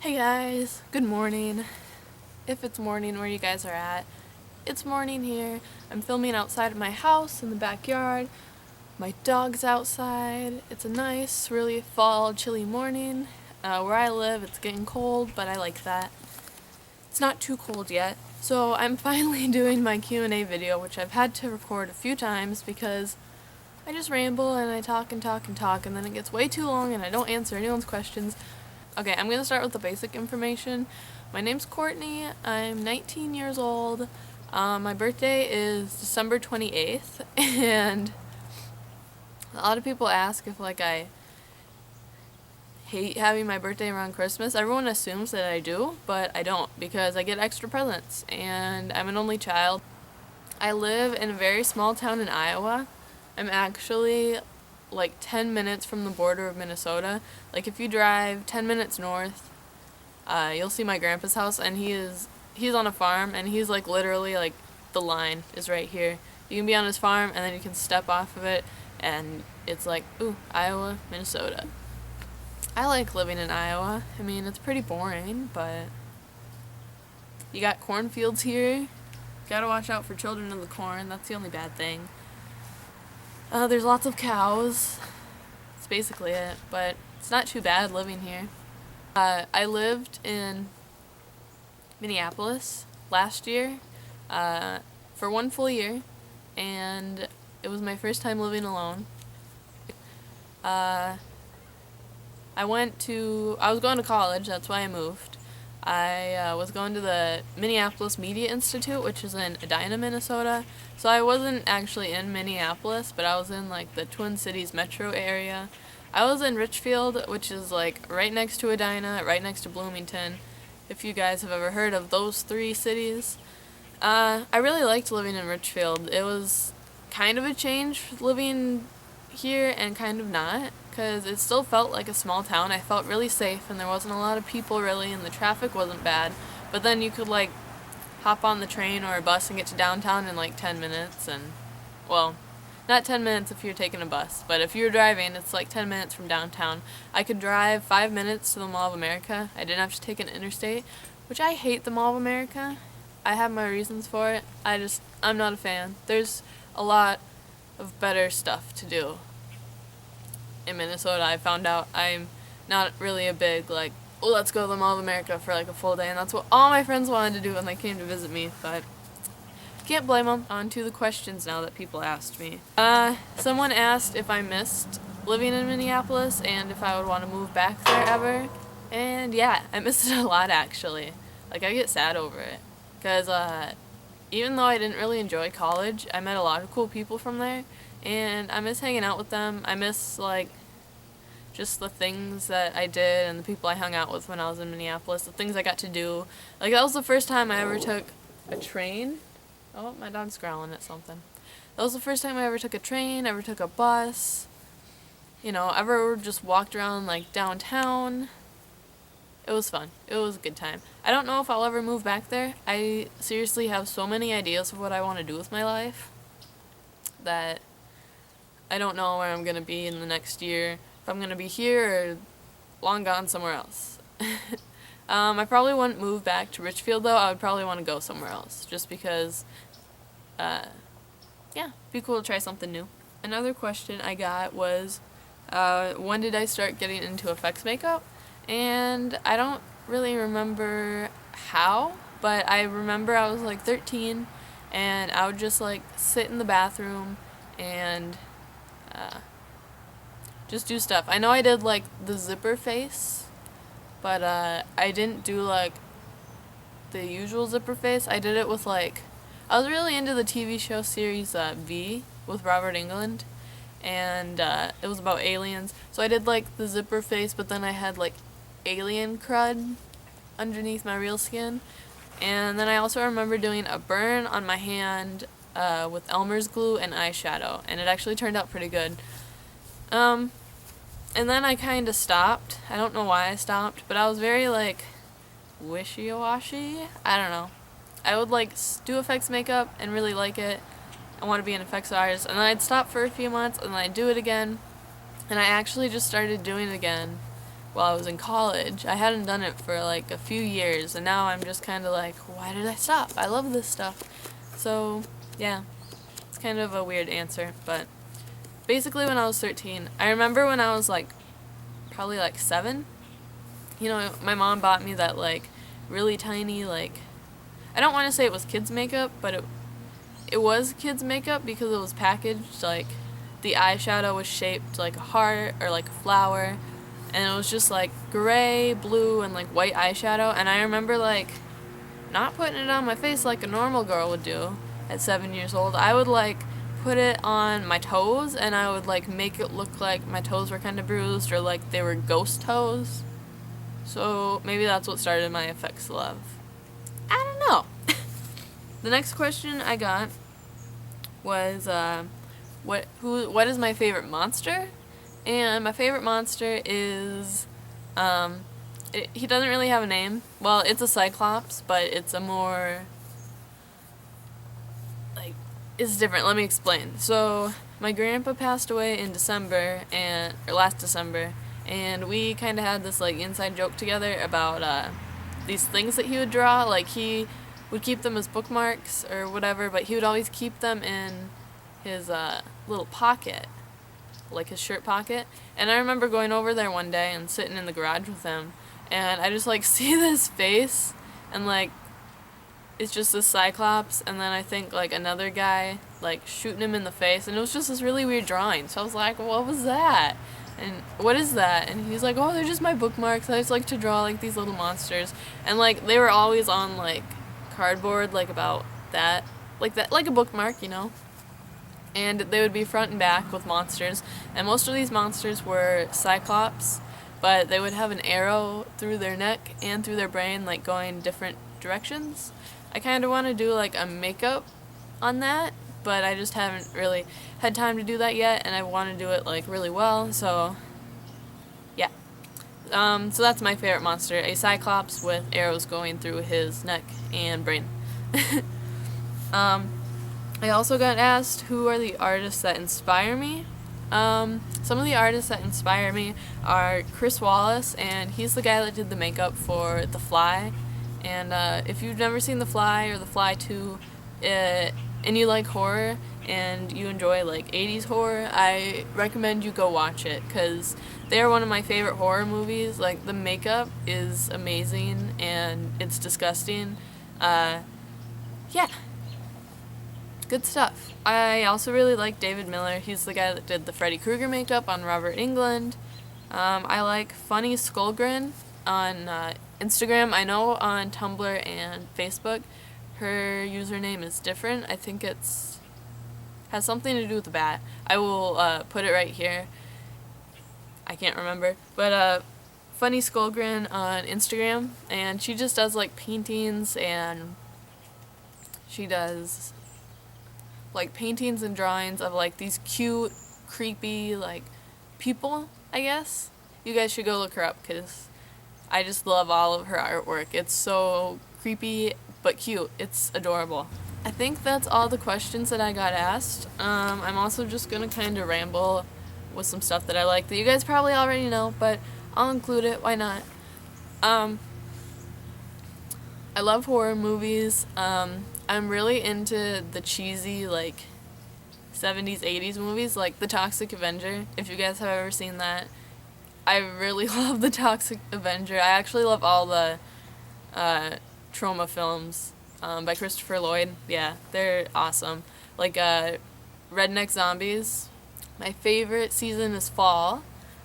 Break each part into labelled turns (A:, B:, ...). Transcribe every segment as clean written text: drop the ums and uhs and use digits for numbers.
A: Hey guys, good morning. If it's morning where you guys are at, it's morning here. I'm filming outside of my house in the backyard. My dog's outside. It's a nice, really fall, chilly morning. Where I live, it's getting cold, but I like that. It's not too cold yet. So I'm finally doing my Q&A video, which I've had to record a few times because I just ramble and I talk and talk and talk, and then it gets way too long and I don't answer anyone's questions. Okay, I'm going to start with the basic information. My name's Courtney. I'm 19 years old. My birthday is December 28th, and a lot of people ask if, I hate having my birthday around Christmas. Everyone assumes that I do, but I don't, because I get extra presents, and I'm an only child. I live in a very small town in Iowa. I'm actually 10 minutes from the border of Minnesota. If you drive 10 minutes north, you'll see my grandpa's house, and he's on a farm, and he's literally the line is right here. You can be on his farm, and then you can step off of it, and it's ooh, Iowa, Minnesota. I like living in Iowa. I mean, it's pretty boring, but you got cornfields here. Gotta watch out for children of the corn. That's the only bad thing. There's lots of cows. That's basically it, but it's not too bad living here. I lived in Minneapolis last year for 1 full year, and it was my first time living alone. I was going to college, that's why I moved. I was going to the Minneapolis Media Institute, which is in Edina, Minnesota. So I wasn't actually in Minneapolis, but I was in the Twin Cities metro area. I was in Richfield, which is right next to Edina, right next to Bloomington, if you guys have ever heard of those 3 cities. I really liked living in Richfield. It was kind of a change living here and kind of not, because it still felt like a small town. I felt really safe, and there wasn't a lot of people really, and the traffic wasn't bad. But then you could hop on the train or a bus and get to downtown in 10 minutes, and well, not 10 minutes if you're taking a bus, but if you're driving, it's 10 minutes from downtown. I could drive 5 minutes to the Mall of America. I didn't have to take an interstate, which I hate the Mall of America. I have my reasons for it. I'm not a fan. There's a lot of better stuff to do in Minnesota. I found out I'm not really a big oh, let's go to the Mall of America for a full day, and that's what all my friends wanted to do when they came to visit me, but can't blame them. On to the questions now that people asked me. Someone asked if I missed living in Minneapolis and if I would want to move back there ever, and yeah, I missed it a lot actually. I get sad over it, because even though I didn't really enjoy college, I met a lot of cool people from there, and I miss hanging out with them. I miss just the things that I did and the people I hung out with when I was in Minneapolis, the things I got to do. That was the first time I ever took a train. Oh, my dog's growling at something. That was the first time I ever took a train, ever took a bus, ever just walked around downtown. It was fun. It was a good time. I don't know if I'll ever move back there. I seriously have so many ideas of what I want to do with my life that I don't know where I'm going to be in the next year. If I'm going to be here or long gone somewhere else. I probably wouldn't move back to Richfield, though. I would probably want to go somewhere else, just because, yeah, it'd be cool to try something new. Another question I got was, when did I start getting into effects makeup? And I don't really remember how, but I remember I was 13, and I would just sit in the bathroom and just do stuff. I know I did the zipper face, but I didn't do the usual zipper face. I did it with I was really into the TV show series V with Robert Englund, and it was about aliens. So I did the zipper face, but then I had alien crud underneath my real skin. And then I also remember doing a burn on my hand with Elmer's glue and eyeshadow, and it actually turned out pretty good. And then I kind of stopped. I don't know why I stopped, but I was very wishy-washy. I don't know. I would do effects makeup and really like it. I want to be an effects artist, and then I'd stop for a few months, and then I'd do it again, and I actually just started doing it again while I was in college. I hadn't done it for like a few years, and now I'm just kind of like, why did I stop? I love this stuff. So, yeah, it's kind of a weird answer, but basically when I was 13, I remember when I was like probably like 7, you know, my mom bought me that like really tiny, like, I don't want to say it was kids makeup, but it was kids makeup because it was packaged like the eyeshadow was shaped like a heart or like a flower, and it was just like gray, blue, and like white eyeshadow. And I remember like not putting it on my face like a normal girl would do at 7 years old. I would like put it on my toes, and I would like make it look like my toes were kind of bruised or like they were ghost toes. So maybe that's what started my effects love. I don't know. The next question I got was what is my favorite monster? And my favorite monster is he doesn't really have a name. Well, it's a cyclops, but it's a more like, it's different. Let me explain. So my grandpa passed away in December or last December, and we kind of had this like inside joke together about these things that he would draw. Like he would keep them as bookmarks or whatever, but he would always keep them in his little pocket, like his shirt pocket. And I remember going over there one day and sitting in the garage with him, and I just like see this face, and like it's just this cyclops, and then I think like another guy like shooting him in the face, and it was just this really weird drawing. So I was like, what was that? And what is that? And he's like, oh, they're just my bookmarks. I just like to draw like these little monsters. And like they were always on like cardboard, like about that, like a bookmark, you know. And they would be front and back with monsters, and most of these monsters were cyclops, but they would have an arrow through their neck and through their brain, like going different directions. I kind of want to do like a makeup on that, but I just haven't really had time to do that yet, and I want to do it like really well. So yeah, so that's my favorite monster, a cyclops with arrows going through his neck and brain. I also got asked who are the artists that inspire me. Some of the artists that inspire me are Chris Wallace, and he's the guy that did the makeup for The Fly. And if you've never seen The Fly or The Fly 2, and you like horror and you enjoy like 80s horror, I recommend you go watch it, because they're one of my favorite horror movies. Like, the makeup is amazing and it's disgusting. Yeah. Good stuff. I also really like David Miller. He's the guy that did the Freddy Krueger makeup on Robert Englund. I like Funny Skull Grin on Instagram. I know on Tumblr and Facebook her username is different. I think has something to do with the bat. I will put it right here. I can't remember. But Funny Skull Grin on Instagram, and she just does like paintings, and she does like paintings and drawings of like these cute, creepy like people, I guess. You guys should go look her up, because I just love all of her artwork. It's so creepy but cute. It's adorable. I think that's all the questions that I got asked. I'm also just gonna kind of ramble with some stuff that I like that you guys probably already know, but I'll include it. Why not? I love horror movies. I'm really into the cheesy, like, 70s, 80s movies, like The Toxic Avenger, if you guys have ever seen that. I really love The Toxic Avenger. I actually love all the trauma films by Christopher Lloyd. Yeah, they're awesome. Like, Redneck Zombies. My favorite season is fall,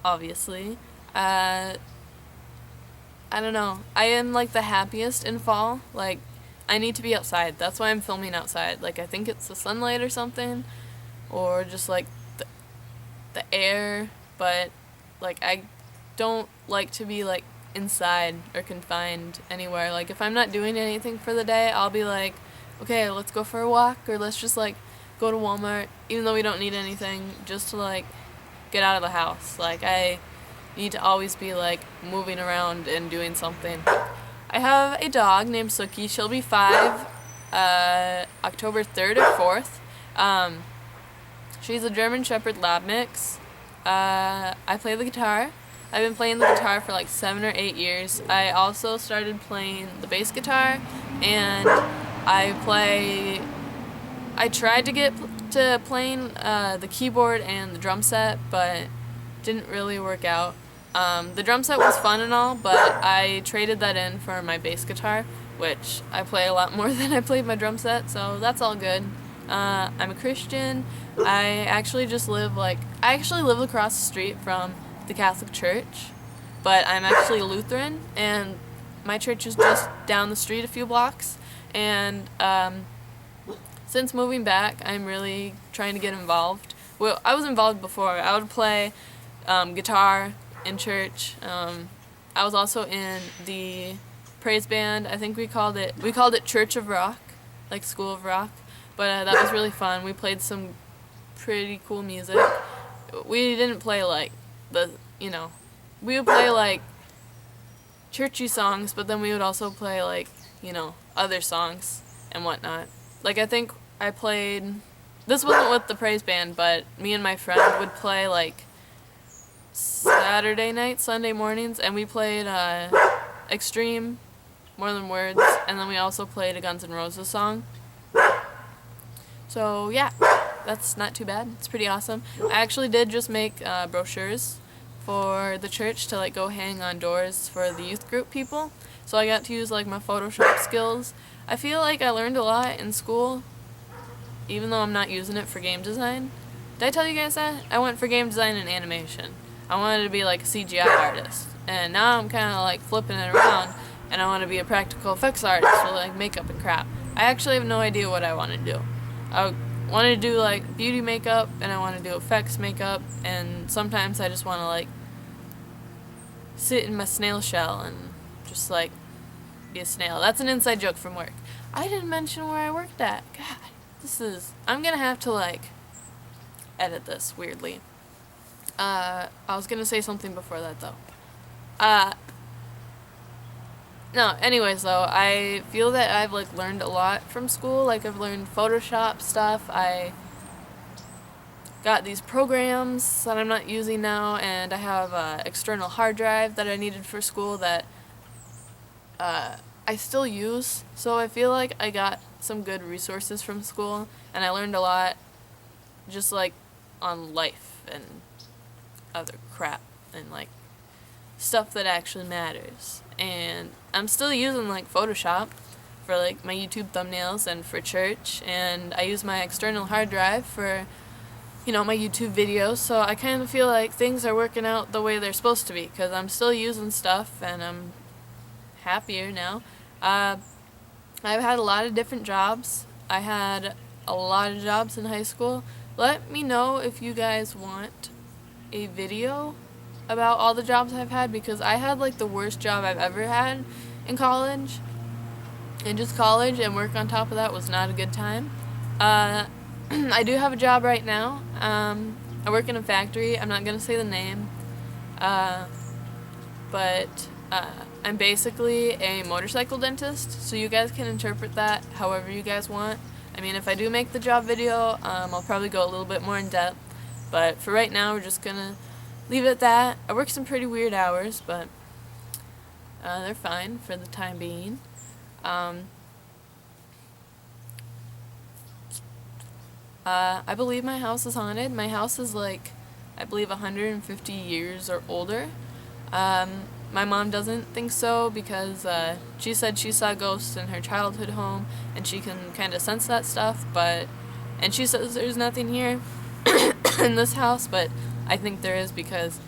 A: obviously. I don't know. I am, like, the happiest in fall. Like, I need to be outside. That's why I'm filming outside. Like, I think it's the sunlight or something, or just like the air, but like I don't like to be like inside or confined anywhere. Like, if I'm not doing anything for the day, I'll be like, okay, let's go for a walk, or let's just like go to Walmart, even though we don't need anything, just to like get out of the house. Like, I need to always be like moving around and doing something. I have a dog named Suki. She'll be 5 October 3rd or 4th. She's a German Shepherd Lab mix. I play the guitar. I've been playing the guitar for like 7 or 8 years. I also started playing the bass guitar, and I tried to get to playing the keyboard and the drum set, but didn't really work out. The drum set was fun and all, but I traded that in for my bass guitar, which I play a lot more than I played my drum set, so that's all good. I'm a Christian. I actually live across the street from the Catholic Church, but I'm actually Lutheran, and my church is just down the street a few blocks, and since moving back, I'm really trying to get involved. Well, I was involved before. I would play guitar in church. I was also in the praise band. I think we called it Church of Rock, like School of Rock. But that was really fun. We played some pretty cool music. We didn't play like we would play like churchy songs, but then we would also play like, other songs and whatnot. Like, I think I played, this wasn't with the praise band, but me and my friend would play like Saturday night, Sunday mornings, and we played Extreme, More Than Words, and then we also played a Guns N' Roses song. So yeah, that's not too bad. It's pretty awesome. I actually did just make brochures for the church to like go hang on doors for the youth group people. So I got to use like my Photoshop skills. I feel like I learned a lot in school, even though I'm not using it for game design. Did I tell you guys that? I went for game design and animation. I wanted to be like a CGI artist. And now I'm kind of like flipping it around, and I want to be a practical effects artist for like makeup and crap. I actually have no idea what I want to do. I want to do like beauty makeup, and I want to do effects makeup, and sometimes I just want to like sit in my snail shell and just like be a snail. That's an inside joke from work. I didn't mention where I worked at. God, I'm gonna have to like edit this weirdly. I was gonna say something before that though. No, anyways though, I feel that I've like learned a lot from school. Like, I've learned Photoshop stuff. I got these programs that I'm not using now, and I have an external hard drive that I needed for school that I still use. So I feel like I got some good resources from school, and I learned a lot just like on life and other crap and like stuff that actually matters. And I'm still using like Photoshop for like my YouTube thumbnails and for church, and I use my external hard drive for my YouTube videos. So I kind of feel like things are working out the way they're supposed to be, because I'm still using stuff and I'm happier now. I've had a lot of different jobs. I had a lot of jobs in high school. Let me know if you guys want a video about all the jobs I've had, because I had like the worst job I've ever had in college, and just college and work on top of that was not a good time. I do have a job right now. I work in a factory. I'm not gonna say the name, but I'm basically a motorcycle dentist, so you guys can interpret that however you guys want. I mean, if I do make the job video, I'll probably go a little bit more in depth, but for right now we're just gonna leave it at that. I work some pretty weird hours, but they're fine for the time being. I believe my house is haunted. My house is like, I believe 150 years or older. My mom doesn't think so, because she said she saw ghosts in her childhood home, and she can kind of sense that stuff, and she says there's nothing here in this house, but I think there is, because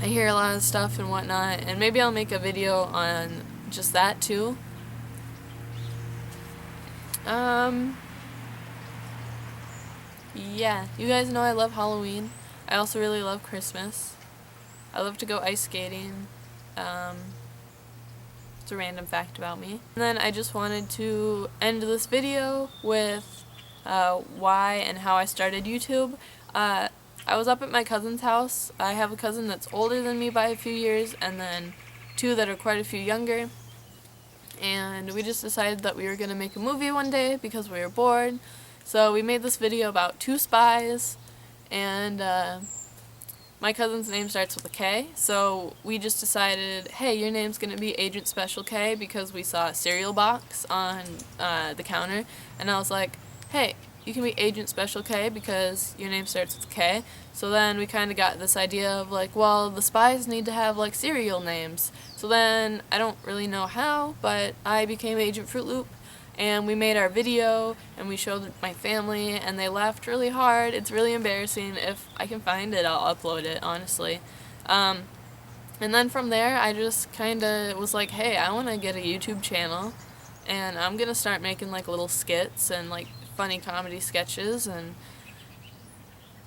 A: I hear a lot of stuff and whatnot, and maybe I'll make a video on just that too. Yeah, you guys know I love Halloween. I also really love Christmas. I love to go ice skating. It's a random fact about me. And then I just wanted to end this video with why and how I started YouTube. I was up at my cousin's house. I have a cousin that's older than me by a few years, and then two that are quite a few younger. And we just decided that we were going to make a movie one day because we were bored. So we made this video about two spies, and my cousin's name starts with a K, so we just decided, hey, your name's going to be Agent Special K, because we saw a cereal box on the counter, and I was like, hey, you can be Agent Special K because your name starts with K. So then we kind of got this idea of like, well, the spies need to have like cereal names. So then I don't really know how, but I became Agent Fruit Loop, and we made our video and we showed my family and they laughed really hard. It's really embarrassing. If I can find it, I'll upload it, honestly. And then from there I just kind of was like, hey, I want to get a YouTube channel and I'm gonna start making like little skits and like funny comedy sketches, and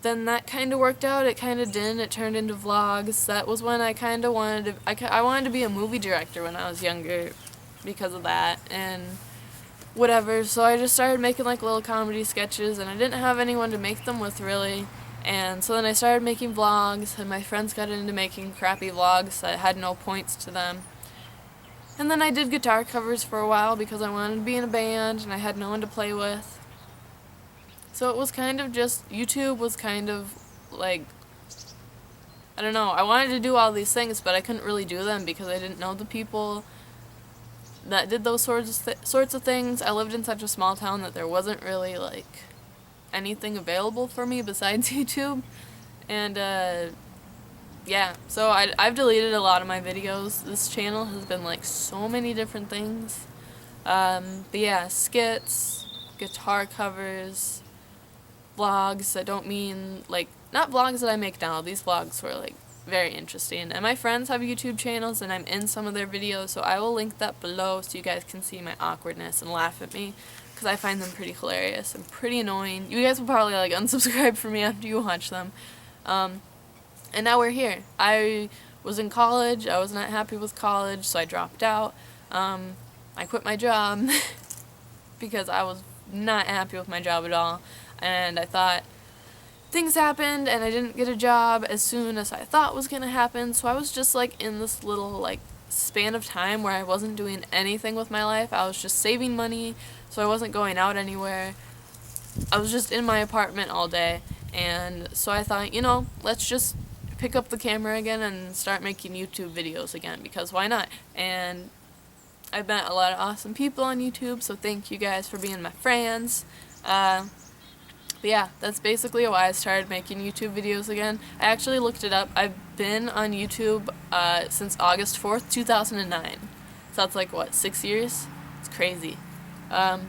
A: then that kind of worked out. It kind of didn't. It turned into vlogs. That was when I kind of wanted to, I wanted to be a movie director when I was younger because of that and whatever. So I just started making like little comedy sketches, and I didn't have anyone to make them with really. And so then I started making vlogs, and my friends got into making crappy vlogs that had no points to them. And then I did guitar covers for a while because I wanted to be in a band and I had no one to play with. So it was kind of just, YouTube was kind of like, I don't know, I wanted to do all these things, but I couldn't really do them because I didn't know the people that did those sorts of things. I lived in such a small town that there wasn't really like anything available for me besides YouTube. And yeah, so I've deleted a lot of my videos. This channel has been like so many different things. But yeah, skits, guitar covers, vlogs. I don't mean like, not vlogs that I make now. These vlogs were like very interesting, and my friends have YouTube channels and I'm in some of their videos, so I will link that below so you guys can see my awkwardness and laugh at me, because I find them pretty hilarious and pretty annoying. You guys will probably like unsubscribe from me after you watch them. And now we're here. I was in college. I was not happy with college, so I dropped out. I quit my job because I was not happy with my job at all. And I thought things happened and I didn't get a job as soon as I thought was gonna happen, so I was just like in this little like span of time where I wasn't doing anything with my life. I was just saving money, so I wasn't going out anywhere. I was just in my apartment all day, and so I thought, you know, let's just pick up the camera again and start making YouTube videos again, because why not? And I've met a lot of awesome people on YouTube, so thank you guys for being my friends. But yeah, that's basically why I started making YouTube videos again. I actually looked it up. I've been on YouTube since August 4th, 2009. So that's like, what, 6 years? It's crazy. But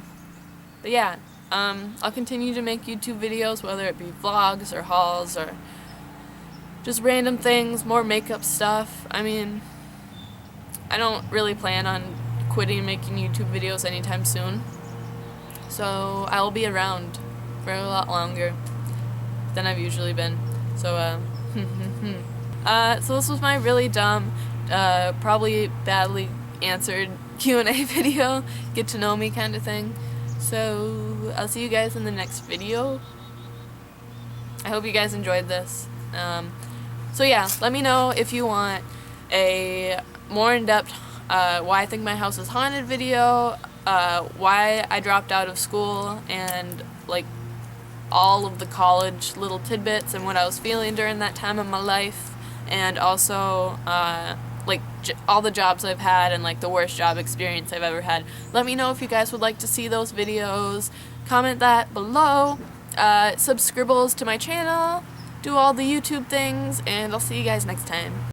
A: yeah, I'll continue to make YouTube videos, whether it be vlogs or hauls or just random things, more makeup stuff. I mean, I don't really plan on quitting making YouTube videos anytime soon. So I'll be around for a lot longer than I've usually been. So, so this was my really dumb, probably badly answered Q&A video, get to know me kind of thing. So, I'll see you guys in the next video. I hope you guys enjoyed this. So yeah, let me know if you want a more in-depth, why I think my house is haunted video, why I dropped out of school, and like all of the college little tidbits and what I was feeling during that time of my life, and also like all the jobs I've had and like the worst job experience I've ever had. Let me know if you guys would like to see those videos. Comment that below. Subscribbles to my channel. Do all the YouTube things, and I'll see you guys next time.